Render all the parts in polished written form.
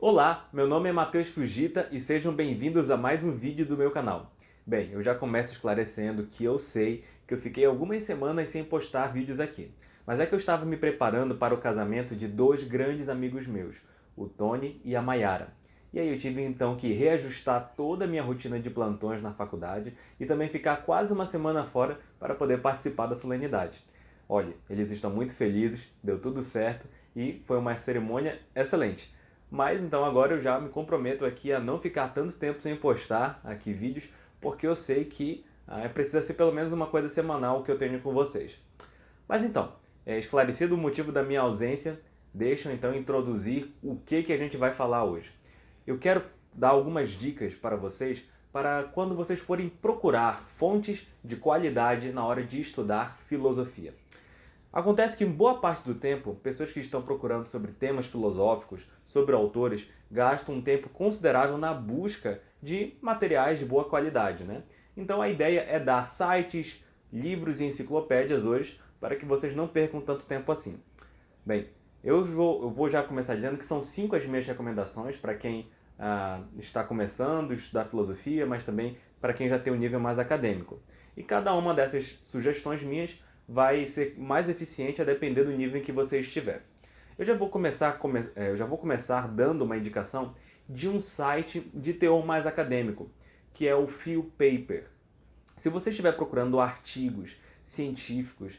Olá, meu nome é Matheus Fujita e sejam bem-vindos a mais um vídeo do meu canal. Bem, eu já começo esclarecendo que eu sei que eu fiquei algumas semanas sem postar vídeos aqui, mas é que eu estava me preparando para o casamento de dois grandes amigos meus, o Tony e a Mayara. E aí eu tive então que reajustar toda a minha rotina de plantões na faculdade e também ficar quase uma semana fora para poder participar da solenidade. Olha, eles estão muito felizes, deu tudo certo e foi uma cerimônia excelente. Mas então agora eu já me comprometo aqui a não ficar tanto tempo sem postar aqui vídeos, porque eu sei que precisa ser pelo menos uma coisa semanal que eu tenho com vocês. Mas então, esclarecido o motivo da minha ausência, deixa eu então introduzir o que a gente vai falar hoje. Eu quero dar algumas dicas para vocês para quando vocês forem procurar fontes de qualidade na hora de estudar filosofia. Acontece que, em boa parte do tempo, pessoas que estão procurando sobre temas filosóficos, sobre autores, gastam um tempo considerável na busca de materiais de boa qualidade, né? Então a ideia é dar sites, livros e enciclopédias hoje para que vocês não percam tanto tempo assim. Bem, eu vou já começar dizendo que são 5 as minhas recomendações para quem está começando a estudar filosofia, mas também para quem já tem um nível mais acadêmico. E cada uma dessas sugestões minhas vai ser mais eficiente a depender do nível em que você estiver. Eu já vou começar dando uma indicação de um site de teor mais acadêmico, que é o Phil Paper. Se você estiver procurando artigos científicos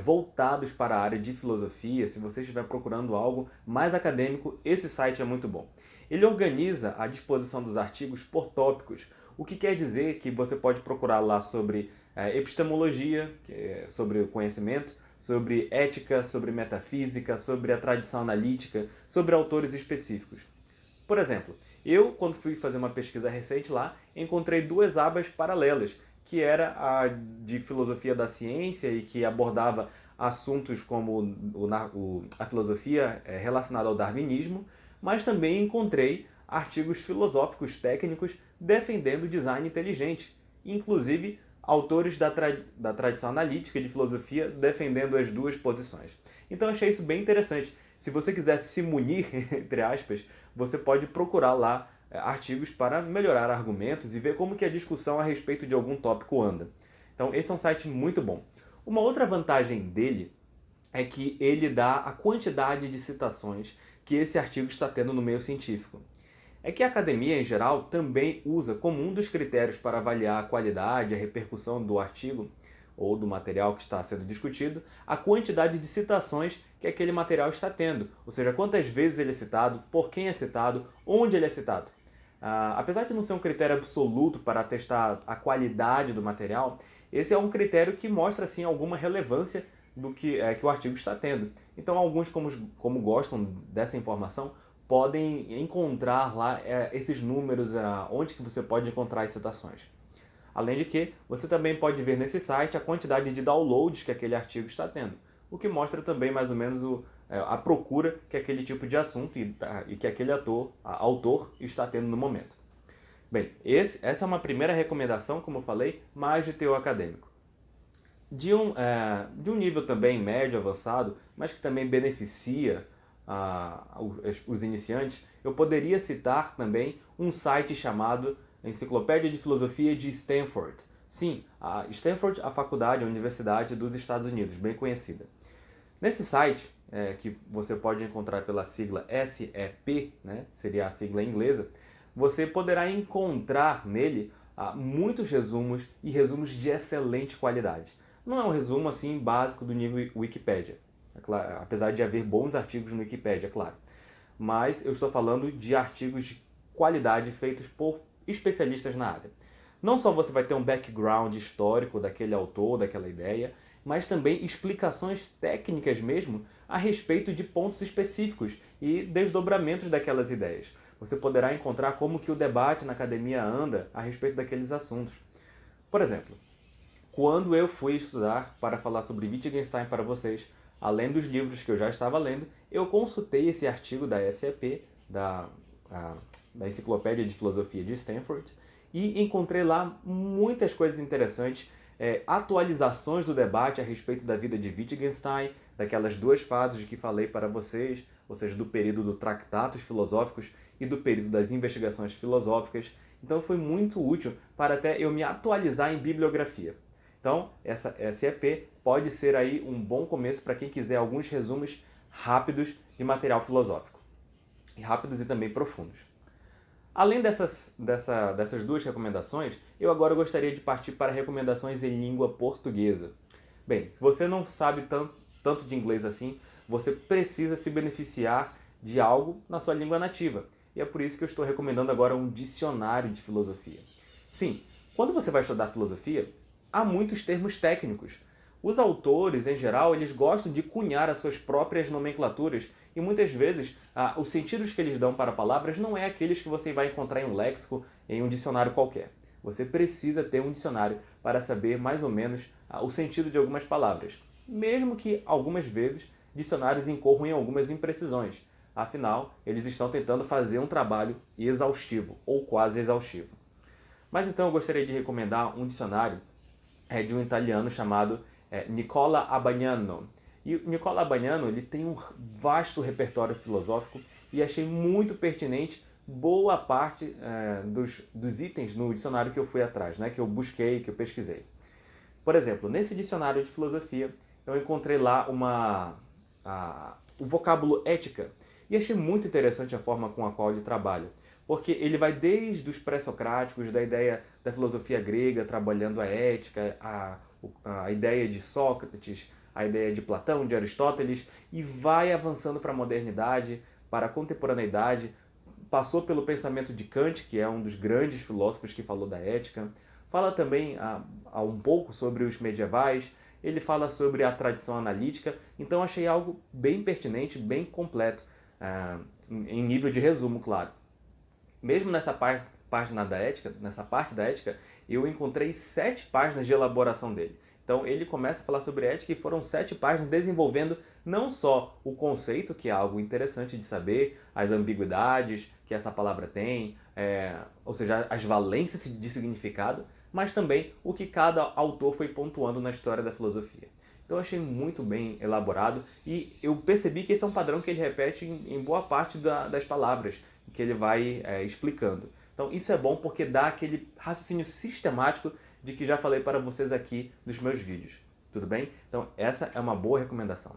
voltados para a área de filosofia, se você estiver procurando algo mais acadêmico, esse site é muito bom. Ele organiza a disposição dos artigos por tópicos, o que quer dizer que você pode procurar lá sobre epistemologia, que é sobre o conhecimento, sobre ética, sobre metafísica, sobre a tradição analítica, sobre autores específicos. Por exemplo, eu, quando fui fazer uma pesquisa recente lá, encontrei duas abas paralelas, que era a de filosofia da ciência e que abordava assuntos como a filosofia relacionada ao darwinismo, mas também encontrei artigos filosóficos técnicos defendendo o design inteligente, inclusive autores da tradição analítica de filosofia defendendo as duas posições. Então achei isso bem interessante. Se você quiser se munir, entre aspas, você pode procurar lá artigos para melhorar argumentos e ver como que a discussão a respeito de algum tópico anda. Então esse é um site muito bom. Uma outra vantagem dele é que ele dá a quantidade de citações que esse artigo está tendo no meio científico. É que a academia, em geral, também usa como um dos critérios para avaliar a qualidade, a repercussão do artigo ou do material que está sendo discutido, a quantidade de citações que aquele material está tendo, ou seja, quantas vezes ele é citado, por quem é citado, onde ele é citado. Apesar de não ser um critério absoluto para testar a qualidade do material, esse é um critério que mostra assim, alguma relevância do que o artigo está tendo. Então, alguns, como gostam dessa informação, podem encontrar lá esses números, onde que você pode encontrar as citações. Além de que, você também pode ver nesse site a quantidade de downloads que aquele artigo está tendo, o que mostra também mais ou menos a procura que aquele tipo de assunto e que aquele autor está tendo no momento. Bem, essa é uma primeira recomendação, como eu falei, mais de teor acadêmico. De um nível também médio, avançado, mas que também beneficia os iniciantes, eu poderia citar também um site chamado Enciclopédia de Filosofia de Stanford. Sim, a Stanford, a faculdade, a universidade dos Estados Unidos, bem conhecida. Nesse site, que você pode encontrar pela sigla SEP, né, seria a sigla inglesa, você poderá encontrar nele muitos resumos e resumos de excelente qualidade. Não é um resumo assim básico do nível Wikipedia, apesar de haver bons artigos no Wikipedia, é claro. Mas eu estou falando de artigos de qualidade feitos por especialistas na área. Não só você vai ter um background histórico daquele autor, daquela ideia, mas também explicações técnicas mesmo a respeito de pontos específicos e desdobramentos daquelas ideias. Você poderá encontrar como que o debate na academia anda a respeito daqueles assuntos. Por exemplo, quando eu fui estudar para falar sobre Wittgenstein para vocês, além dos livros que eu já estava lendo, eu consultei esse artigo da SEP, da Enciclopédia de Filosofia de Stanford, e encontrei lá muitas coisas interessantes, atualizações do debate a respeito da vida de Wittgenstein, daquelas duas fases de que falei para vocês, ou seja, do período dos tratados filosóficos e do período das investigações filosóficas. Então foi muito útil para até eu me atualizar em bibliografia. Então, essa SEP pode ser aí um bom começo para quem quiser alguns resumos rápidos de material filosófico. E rápidos e também profundos. Além dessas duas recomendações, eu agora gostaria de partir para recomendações em língua portuguesa. Bem, se você não sabe tanto de inglês assim, você precisa se beneficiar de algo na sua língua nativa. E é por isso que eu estou recomendando agora um dicionário de filosofia. Sim, quando você vai estudar filosofia, há muitos termos técnicos. Os autores, em geral, eles gostam de cunhar as suas próprias nomenclaturas e muitas vezes os sentidos que eles dão para palavras não é aqueles que você vai encontrar em um léxico, em um dicionário qualquer. Você precisa ter um dicionário para saber mais ou menos o sentido de algumas palavras, mesmo que algumas vezes dicionários incorram em algumas imprecisões. Afinal, eles estão tentando fazer um trabalho exaustivo ou quase exaustivo. Mas então eu gostaria de recomendar um dicionário de um italiano chamado Nicola Abagnano. E o Nicola Abagnano ele tem um vasto repertório filosófico e achei muito pertinente boa parte dos itens no dicionário que eu fui atrás, né, que eu busquei, que eu pesquisei. Por exemplo, nesse dicionário de filosofia, eu encontrei lá o vocábulo ética e achei muito interessante a forma com a qual ele trabalha, porque ele vai desde os pré-socráticos, da ideia da filosofia grega, trabalhando a ética, a ideia de Sócrates, a ideia de Platão, de Aristóteles, e vai avançando para a modernidade, para a contemporaneidade, passou pelo pensamento de Kant, que é um dos grandes filósofos que falou da ética, fala também um pouco sobre os medievais, ele fala sobre a tradição analítica, então achei algo bem pertinente, bem completo, em nível de resumo, claro. Mesmo nessa parte da ética, eu encontrei 7 páginas de elaboração dele. Então ele começa a falar sobre ética e foram 7 páginas desenvolvendo não só o conceito, que é algo interessante de saber, as ambiguidades que essa palavra tem, ou seja, as valências de significado, mas também o que cada autor foi pontuando na história da filosofia. Então eu achei muito bem elaborado e eu percebi que esse é um padrão que ele repete em boa parte das palavras que ele vai explicando. Então isso é bom porque dá aquele raciocínio sistemático de que já falei para vocês aqui nos meus vídeos. Tudo bem? Então essa é uma boa recomendação.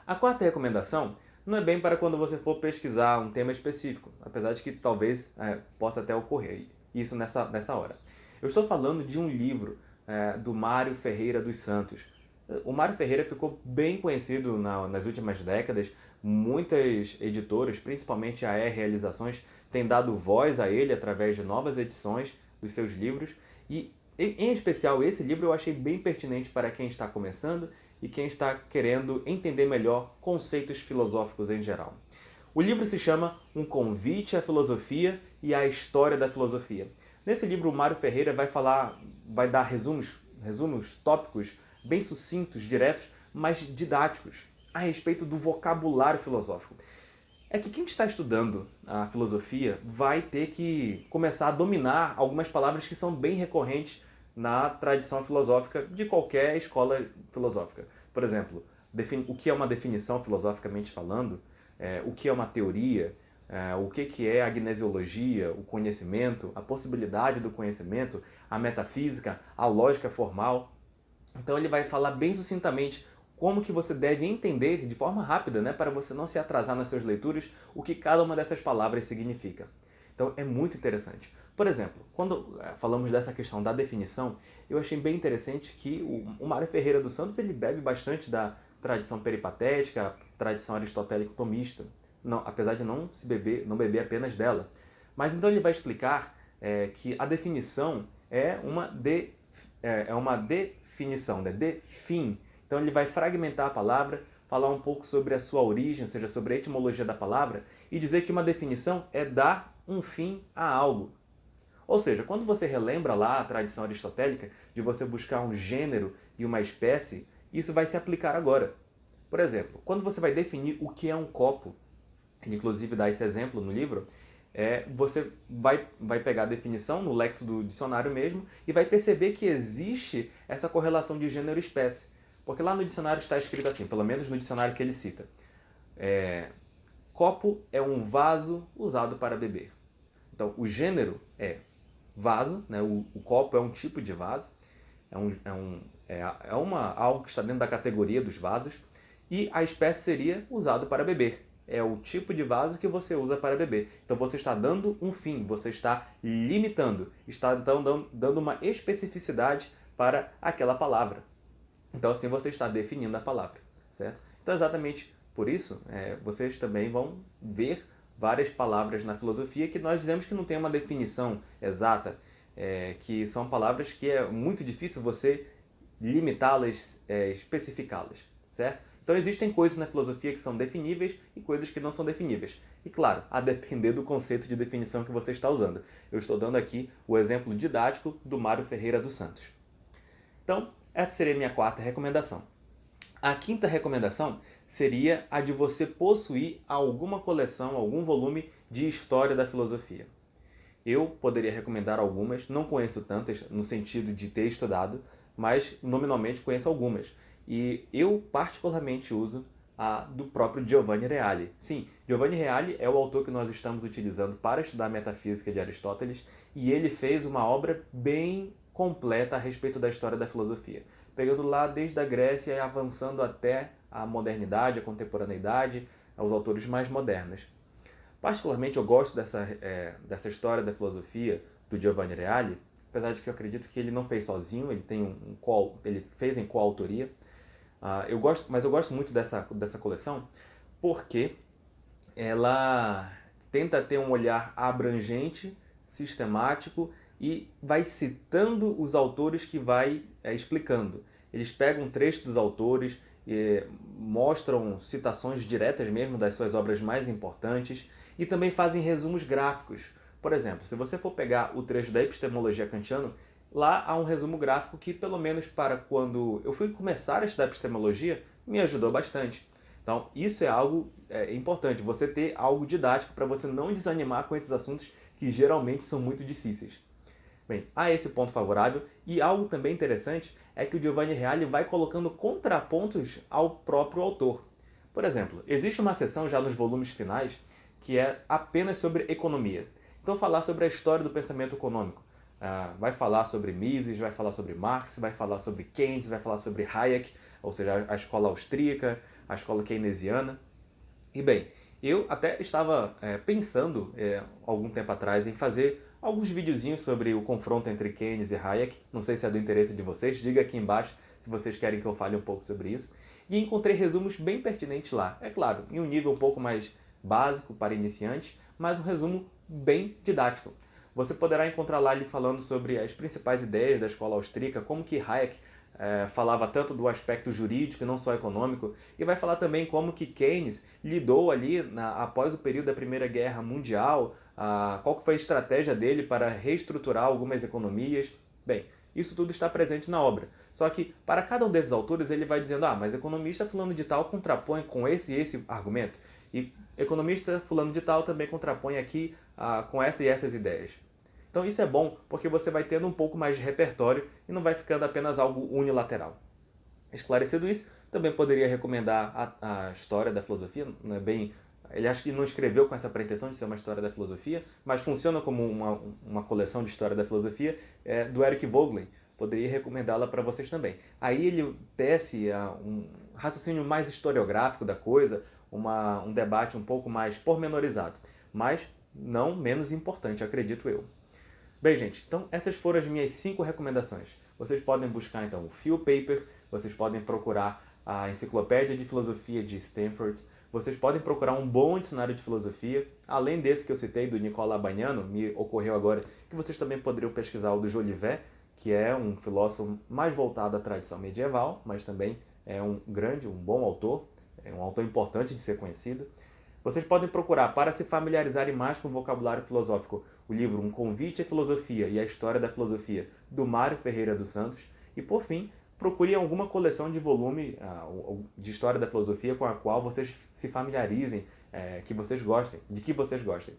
A quarta recomendação não é bem para quando você for pesquisar um tema específico, apesar de que talvez possa até ocorrer isso nessa hora. Eu estou falando de um livro do Mário Ferreira dos Santos. O Mário Ferreira ficou bem conhecido nas últimas décadas. Muitas editoras, principalmente a Realizações, têm dado voz a ele através de novas edições dos seus livros. E, em especial, esse livro eu achei bem pertinente para quem está começando e quem está querendo entender melhor conceitos filosóficos em geral. O livro se chama Um Convite à Filosofia e à História da Filosofia. Nesse livro, o Mário Ferreira vai dar resumos tópicos bem sucintos, diretos, mas didáticos, a respeito do vocabulário filosófico. É que quem está estudando a filosofia vai ter que começar a dominar algumas palavras que são bem recorrentes na tradição filosófica de qualquer escola filosófica. Por exemplo, o que é uma definição filosoficamente falando, o que é uma teoria, o que é a gnesiologia, o conhecimento, a possibilidade do conhecimento, a metafísica, a lógica formal. Então ele vai falar bem sucintamente como que você deve entender de forma rápida, né, para você não se atrasar nas suas leituras, o que cada uma dessas palavras significa. Então é muito interessante. Por exemplo, quando falamos dessa questão da definição, eu achei bem interessante que o Mário Ferreira dos Santos ele bebe bastante da tradição peripatética, tradição aristotélico-tomista, apesar de não beber apenas dela. Mas então ele vai explicar que a definição é uma definição, né? De fim. Então ele vai fragmentar a palavra, falar um pouco sobre a sua origem, ou seja, sobre a etimologia da palavra, e dizer que uma definição é dar um fim a algo. Ou seja, quando você relembra lá a tradição aristotélica de você buscar um gênero e uma espécie, isso vai se aplicar agora. Por exemplo, quando você vai definir o que é um copo, ele inclusive dá esse exemplo no livro, você vai pegar a definição no léxico do dicionário mesmo e vai perceber que existe essa correlação de gênero e espécie. Porque lá no dicionário está escrito assim, pelo menos no dicionário que ele cita. Copo é um vaso usado para beber. Então, o gênero é vaso, né? O copo é um tipo de vaso, algo que está dentro da categoria dos vasos, e a espécie seria usado para beber. É o tipo de vaso que você usa para beber. Então você está dando um fim, você está limitando, está então dando uma especificidade para aquela palavra. Então assim você está definindo a palavra, certo? Então exatamente por isso vocês também vão ver várias palavras na filosofia que nós dizemos que não tem uma definição exata, que são palavras que é muito difícil você limitá-las, especificá-las, certo? Então existem coisas na filosofia que são definíveis e coisas que não são definíveis. E claro, a depender do conceito de definição que você está usando. Eu estou dando aqui o exemplo didático do Mário Ferreira dos Santos. Então, essa seria a minha quarta recomendação. A quinta recomendação seria a de você possuir alguma coleção, algum volume de história da filosofia. Eu poderia recomendar algumas, não conheço tantas no sentido de ter estudado, mas nominalmente conheço algumas. E eu particularmente uso a do próprio Giovanni Reale. Sim, Giovanni Reale é o autor que nós estamos utilizando para estudar a metafísica de Aristóteles e ele fez uma obra bem completa a respeito da história da filosofia, pegando lá desde a Grécia e avançando até a modernidade, a contemporaneidade, aos autores mais modernos. Particularmente eu gosto dessa história da filosofia do Giovanni Reale, apesar de que eu acredito que ele não fez sozinho, ele tem ele fez em coautoria. Mas eu gosto muito dessa coleção porque ela tenta ter um olhar abrangente, sistemático e vai citando os autores que vai explicando. Eles pegam um trecho dos autores, mostram citações diretas mesmo das suas obras mais importantes e também fazem resumos gráficos. Por exemplo, se você for pegar o trecho da Epistemologia Kantiana, lá há um resumo gráfico que, pelo menos para quando eu fui começar a estudar epistemologia, me ajudou bastante. Então, isso é algo importante, você ter algo didático para você não desanimar com esses assuntos que geralmente são muito difíceis. Bem, há esse ponto favorável e algo também interessante é que o Giovanni Reale vai colocando contrapontos ao próprio autor. Por exemplo, existe uma seção já nos volumes finais que é apenas sobre economia. Então, falar sobre a história do pensamento econômico. Vai falar sobre Mises, vai falar sobre Marx, vai falar sobre Keynes, vai falar sobre Hayek, ou seja, a escola austríaca, a escola keynesiana. E bem, eu até estava pensando algum tempo atrás em fazer alguns videozinhos sobre o confronto entre Keynes e Hayek. Não sei se é do interesse de vocês, diga aqui embaixo se vocês querem que eu fale um pouco sobre isso. E encontrei resumos bem pertinentes lá. É claro, em um nível um pouco mais básico para iniciantes, mas um resumo bem didático. Você poderá encontrar lá ele falando sobre as principais ideias da escola austríaca, como que Hayek falava tanto do aspecto jurídico e não só econômico, e vai falar também como que Keynes lidou ali após o período da Primeira Guerra Mundial, qual que foi a estratégia dele para reestruturar algumas economias. Bem, isso tudo está presente na obra. Só que para cada um desses autores ele vai dizendo, mas economista fulano de tal contrapõe com esse e esse argumento, e economista fulano de tal também contrapõe aqui com essa e essas ideias. Então isso é bom porque você vai tendo um pouco mais de repertório e não vai ficando apenas algo unilateral. Esclarecido isso, também poderia recomendar a história da filosofia. Não é bem, ele acho que não escreveu com essa pretensão de ser uma história da filosofia, mas funciona como uma coleção de história da filosofia do Eric Voegelin. Poderia recomendá-la para vocês também. Aí ele tece um raciocínio mais historiográfico da coisa, um debate um pouco mais pormenorizado, mas não menos importante, acredito eu. Bem, gente, então essas foram as minhas 5 recomendações. Vocês podem buscar então o Phil Paper, vocês podem procurar a Enciclopédia de Filosofia de Stanford, vocês podem procurar um bom dicionário de filosofia, além desse que eu citei do Nicola Bagnano, me ocorreu agora que vocês também poderiam pesquisar o do Jolivet, que é um filósofo mais voltado à tradição medieval, mas também é um bom autor, é um autor importante de ser conhecido. Vocês podem procurar, para se familiarizarem mais com o vocabulário filosófico, o livro Um Convite à Filosofia e a História da Filosofia, do Mário Ferreira dos Santos. E, por fim, procurem alguma coleção de volume de História da Filosofia com a qual vocês se familiarizem, de que vocês gostem.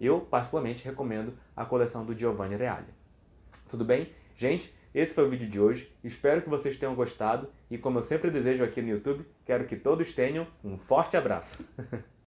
Eu, particularmente, recomendo a coleção do Giovanni Reale. Tudo bem? Gente, esse foi o vídeo de hoje. Espero que vocês tenham gostado. E como eu sempre desejo aqui no YouTube, quero que todos tenham um forte abraço.